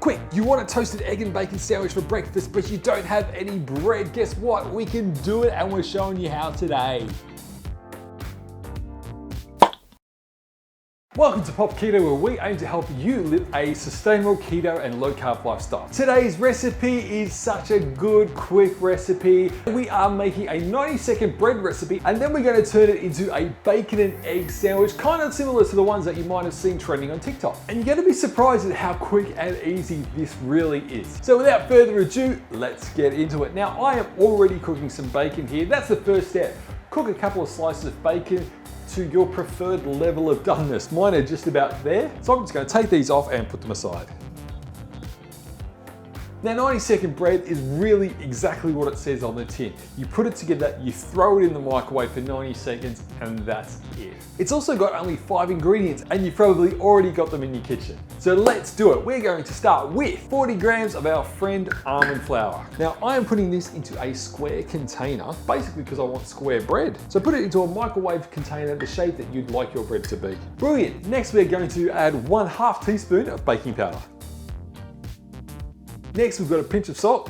Quick, you want a toasted egg and bacon sandwich for breakfast, but you don't have any bread. Guess what? We can do it, and we're showing you how today. Welcome to Pop Keto, where we aim to help you live a sustainable keto and low carb lifestyle. Today's recipe is such a good, quick recipe. We are making a 90-second bread recipe, and then we're going to turn it into a bacon and egg sandwich, kind of similar to the ones that you might have seen trending on TikTok. And you're going to be surprised at how quick and easy this really is. So without further ado, let's get into it. Now, I am already cooking some bacon here. That's the first step. Cook a couple of slices of bacon to your preferred level of doneness. Mine are just about there. So I'm just going to take these off and put them aside. Now, 90-second bread is really exactly what it says on the tin. You put it together, you throw it in the microwave for 90 seconds, and that's it. It's also got only 5 ingredients, and you've probably already got them in your kitchen. So let's do it. We're going to start with 40 grams of our friend almond flour. Now, I am putting this into a square container, basically because I want square bread. So put it into a microwave container, the shape that you'd like your bread to be. Brilliant. Next, we're going to add 1/2 teaspoon of baking powder. Next, we've got a pinch of salt.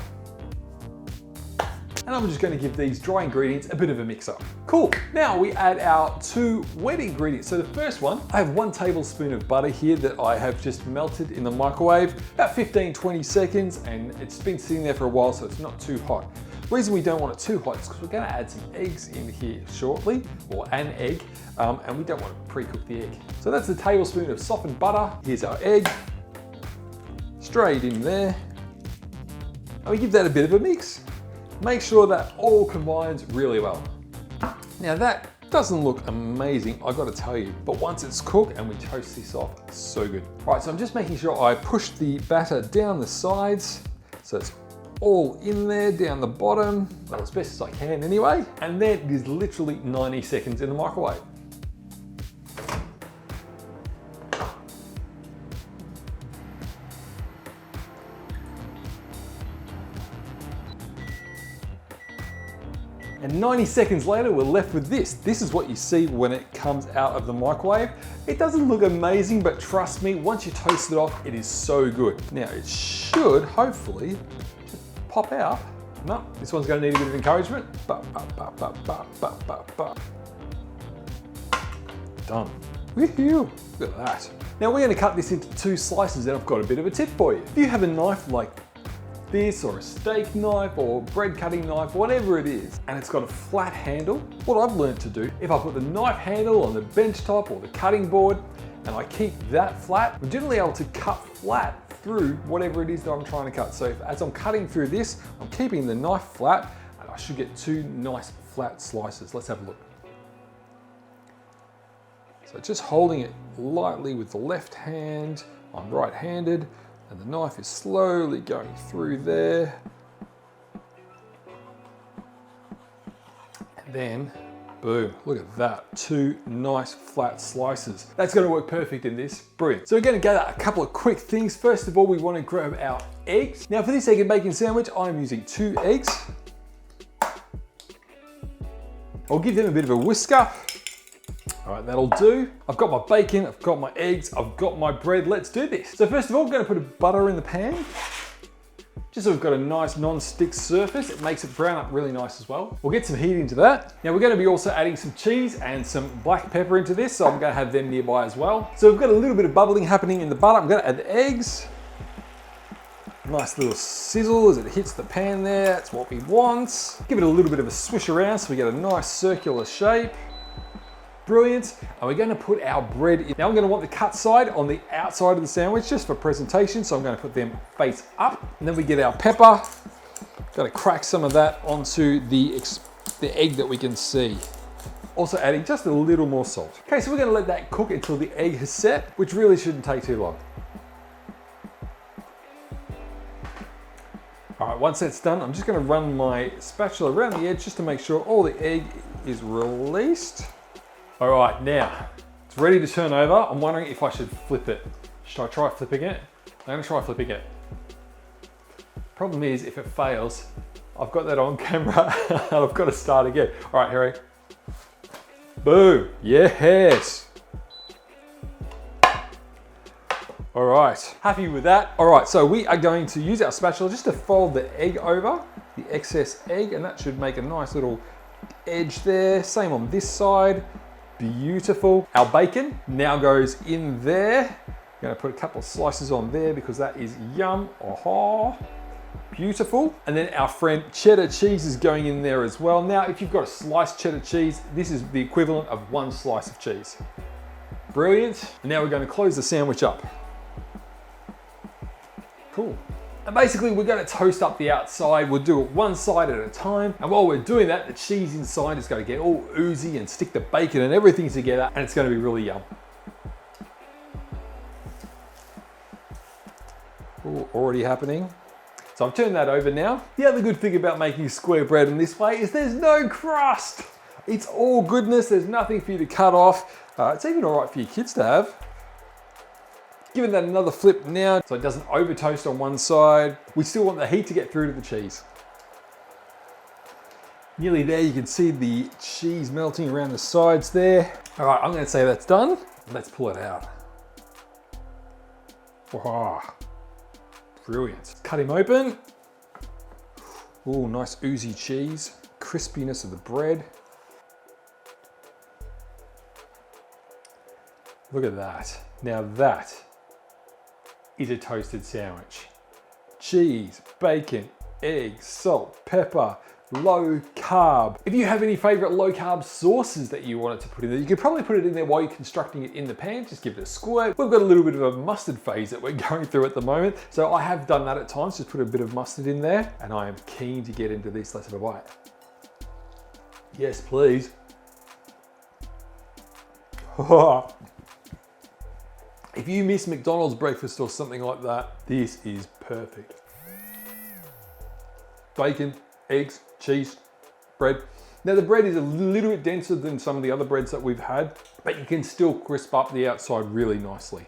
And I'm just going to give these dry ingredients a bit of a mix up. Cool. Now we add our 2 wet ingredients. So the first one, I have 1 tablespoon of butter here that I have just melted in the microwave, about 15-20 seconds, and it's been sitting there for a while, so it's not too hot. The reason we don't want it too hot is because we're going to add some eggs in here shortly, or an egg, and we don't want to pre-cook the egg. So that's a tablespoon of softened butter. Here's our egg, straight in there. And we give that a bit of a mix. Make sure that all combines really well. Now that doesn't look amazing, I gotta tell you, but once it's cooked and we toast this off, it's so good. All right, so I'm just making sure I push the batter down the sides, so it's all in there, down the bottom, well, as best as I can anyway. And then it is literally 90 seconds in the microwave. And 90 seconds later, we're left with this. This is what you see when it comes out of the microwave. It doesn't look amazing, but trust me, once you toast it off, it is so good. Now, it should, hopefully, pop out. No, this one's gonna need a bit of encouragement. Done. Woohoo! Look at that. Now, we're gonna cut this into 2 slices, and I've got a bit of a tip for you. If you have a knife like this, or a steak knife, or bread cutting knife, whatever it is, and it's got a flat handle, what I've learned to do, if I put the knife handle on the bench top or the cutting board, and I keep that flat, I'm generally able to cut flat through whatever it is that I'm trying to cut. So as I'm cutting through this, I'm keeping the knife flat, and I should get 2 nice flat slices. Let's have a look. So just holding it lightly with the left hand, I'm right-handed, and the knife is slowly going through there. And then, boom, look at that. 2 nice flat slices. That's gonna work perfect in this. Brilliant. So we're gonna gather a couple of quick things. First of all, we wanna grab our eggs. Now for this egg and bacon sandwich, I'm using 2 eggs. I'll give them a bit of a whisker. All right, that'll do. I've got my bacon, I've got my eggs, I've got my bread. Let's do this. So first of all, I'm gonna put a butter in the pan, just so we've got a nice non-stick surface. It makes it brown up really nice as well. We'll get some heat into that. Now we're gonna be also adding some cheese and some black pepper into this, so I'm gonna have them nearby as well. So we've got a little bit of bubbling happening in the butter. I'm gonna add the eggs. Nice little sizzle as it hits the pan there. That's what we want. Give it a little bit of a swish around so we get a nice circular shape. Brilliant. And we're gonna put our bread in. Now I'm gonna want the cut side on the outside of the sandwich just for presentation. So I'm gonna put them face up. And then we get our pepper. Gotta crack some of that onto the egg that we can see. Also adding just a little more salt. Okay, so we're gonna let that cook until the egg has set, which really shouldn't take too long. All right, once that's done, I'm just gonna run my spatula around the edge just to make sure all the egg is released. All right, now it's ready to turn over. I'm wondering if I should flip it. Should I try flipping it? I'm gonna try flipping it. Problem is, if it fails, I've got that on camera and I've got to start again. All right, Harry. Boom, yes. All right, happy with that. All right, so we are going to use our spatula just to fold the egg over, the excess egg, and that should make a nice little edge there. Same on this side. Beautiful. Our bacon now goes in there. I'm gonna put a couple of slices on there because that is yum. Oh, beautiful. And then our friend cheddar cheese is going in there as well. Now, if you've got a sliced cheddar cheese, this is the equivalent of one slice of cheese. Brilliant. And now we're going to close the sandwich up. Cool. And basically we're going to toast up the outside. We'll do it one side at a time. And while we're doing that, the cheese inside is going to get all oozy and stick the bacon and everything together, and it's going to be really yum. Ooh, already happening. So I've turned that over now. The other good thing about making square bread in this way is there's no crust. It's all goodness. There's nothing for you to cut off. It's even all right for your kids to have. Giving that another flip now so it doesn't over toast on one side. We still want the heat to get through to the cheese. Nearly there, you can see the cheese melting around the sides there. All right, I'm gonna say that's done. Let's pull it out. Wow, brilliant. Cut him open. Oh, nice oozy cheese. Crispiness of the bread. Look at that. Now that is a toasted sandwich. Cheese, bacon, eggs, salt, pepper, low carb. If you have any favorite low carb sauces that you wanted to put in there, you could probably put it in there while you're constructing it in the pan. Just give it a squirt. We've got a little bit of a mustard phase that we're going through at the moment. So I have done that at times, just put a bit of mustard in there, and I am keen to get into this. Let's have a bite. Yes, please. If you miss McDonald's breakfast or something like that, this is perfect. Bacon, eggs, cheese, bread. Now the bread is a little bit denser than some of the other breads that we've had, but you can still crisp up the outside really nicely.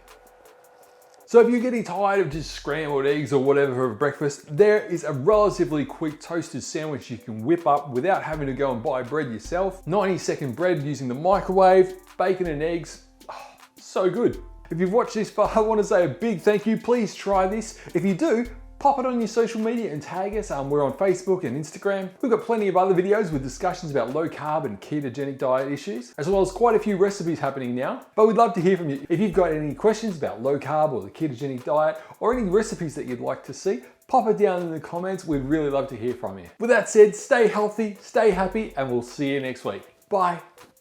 So if you're getting tired of just scrambled eggs or whatever for breakfast, there is a relatively quick toasted sandwich you can whip up without having to go and buy bread yourself. 90-second bread using the microwave, bacon and eggs. Oh, so good. If you've watched this far, I want to say a big thank you. Please try this. If you do, pop it on your social media and tag us. We're on Facebook and Instagram. We've got plenty of other videos with discussions about low carb and ketogenic diet issues, as well as quite a few recipes happening now. But we'd love to hear from you. If you've got any questions about low carb or the ketogenic diet, or any recipes that you'd like to see, pop it down in the comments. We'd really love to hear from you. With that said, stay healthy, stay happy, and we'll see you next week. Bye.